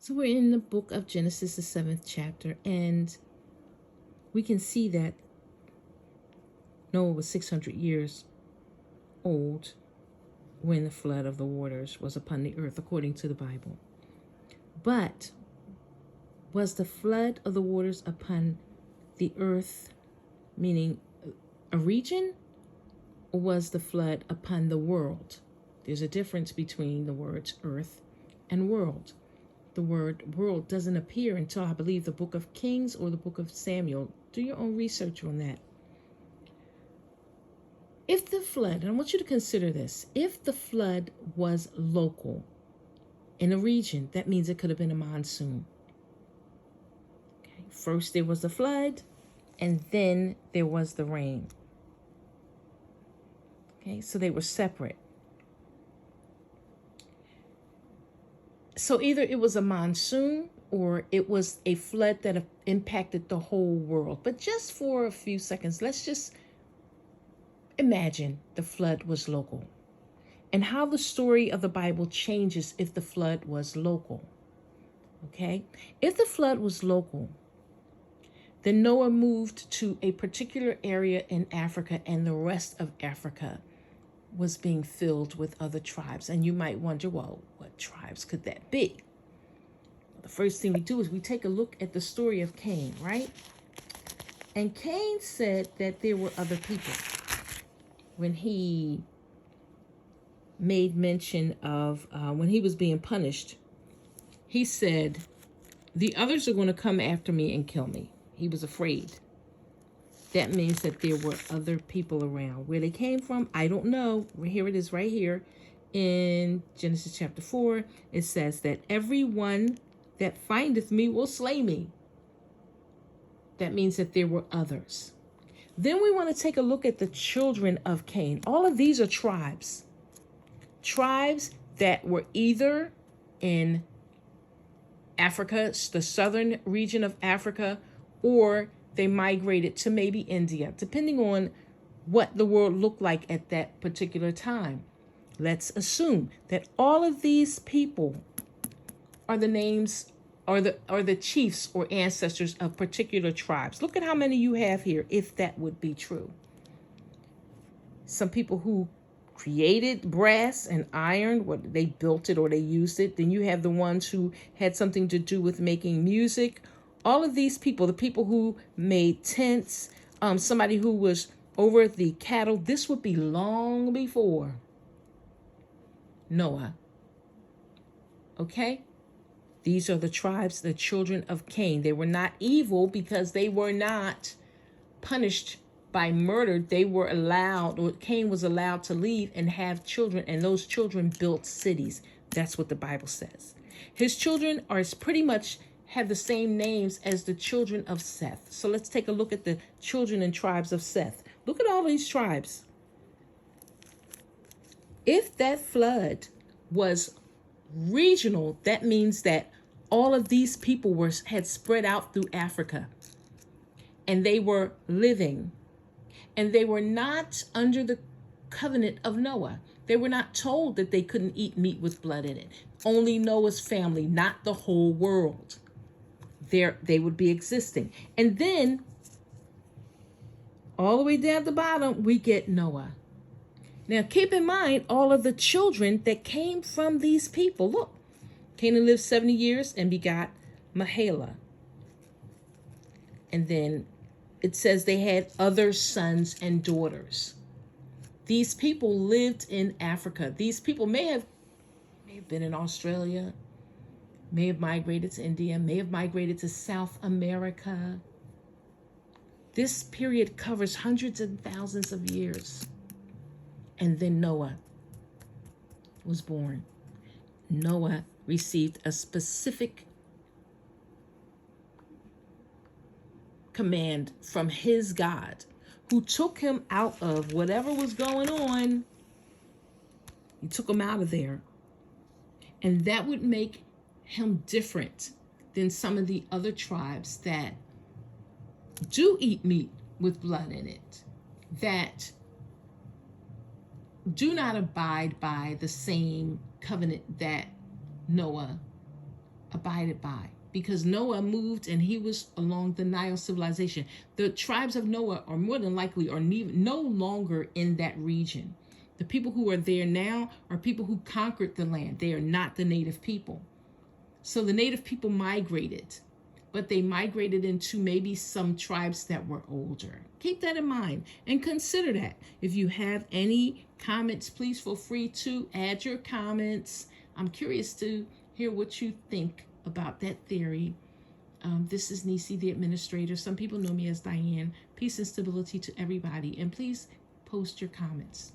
So we're in the book of Genesis, the 7th chapter, and we can see that Noah was 600 years old when the flood of the waters was upon the earth, according to the Bible. But was the flood of the waters upon the earth, meaning a region, or was the flood upon the world? There's a difference between the words earth and world. The word world doesn't appear until, I believe, the book of Kings or the book of Samuel. Do your own research on that. If the flood, and I want you to consider this, if the flood was local in a region, that means it could have been a monsoon. Okay. First there was the flood, and then there was the rain. Okay, so they were separate. So either it was a monsoon or it was a flood that impacted the whole world. But just for a few seconds, let's just imagine the flood was local and how the story of the Bible changes if the flood was local. Okay? If the flood was local, then Noah moved to a particular area in Africa, and the rest of Africa was being filled with other tribes. And you might wonder, well, what tribes could that be? The first thing we do is we take a look at the story of Cain, right? And Cain said that there were other people. When he made mention of when he was being punished, he said, the others are going to come after me and kill me. He was afraid. That means that there were other people around. Where they came from, I don't know. Here it is right here in Genesis chapter 4. It says that everyone that findeth me will slay me. That means that there were others. Then we want to take a look at the children of Cain. All of these are tribes. Tribes that were either in Africa, the southern region of Africa, or they migrated to maybe India, depending on what the world looked like at that particular time. Let's assume that all of these people are the names or the chiefs or ancestors of particular tribes. Look at how many you have here, if that would be true. Some people who created brass and iron, what they built it or they used it. Then you have the ones who had something to do with making music. All of these people, the people who made tents, somebody who was over the cattle, this would be long before Noah. Okay? These are the tribes, the children of Cain. They were not evil because they were not punished by murder. They were allowed, or Cain was allowed to leave and have children, and those children built cities. That's what the Bible says. His children are pretty much have the same names as the children of Seth. So let's take a look at the children and tribes of Seth. Look at all these tribes. If that flood was regional, that means that all of these people had spread out through Africa, and they were living, and they were not under the covenant of Noah. They were not told that they couldn't eat meat with blood in it. Only Noah's family, not the whole world. There they would be existing. And then all the way down at the bottom, we get Noah. Now keep in mind all of the children that came from these people. Look, Canaan lived 70 years and begot Mahalath. And then it says they had other sons and daughters. These people lived in Africa. These people may have been in Australia, may have migrated to India, may have migrated to South America. This period covers hundreds and thousands of years. And then Noah was born. Noah received a specific command from his God, who took him out of whatever was going on. He took him out of there. And that would make him different than some of the other tribes that do eat meat with blood in it, that do not abide by the same covenant that Noah abided by, because Noah moved and he was along the Nile civilization. The tribes of Noah are more than likely are no longer in that region. The people who are there now are people who conquered the land. They are not the native people. So the native people migrated, but they migrated into maybe some tribes that were older. Keep that in mind and consider that. If you have any comments, please feel free to add your comments. I'm curious to hear what you think about that theory. This is Nisi, the administrator. Some people know me as Diane. Peace and stability to everybody. And please post your comments.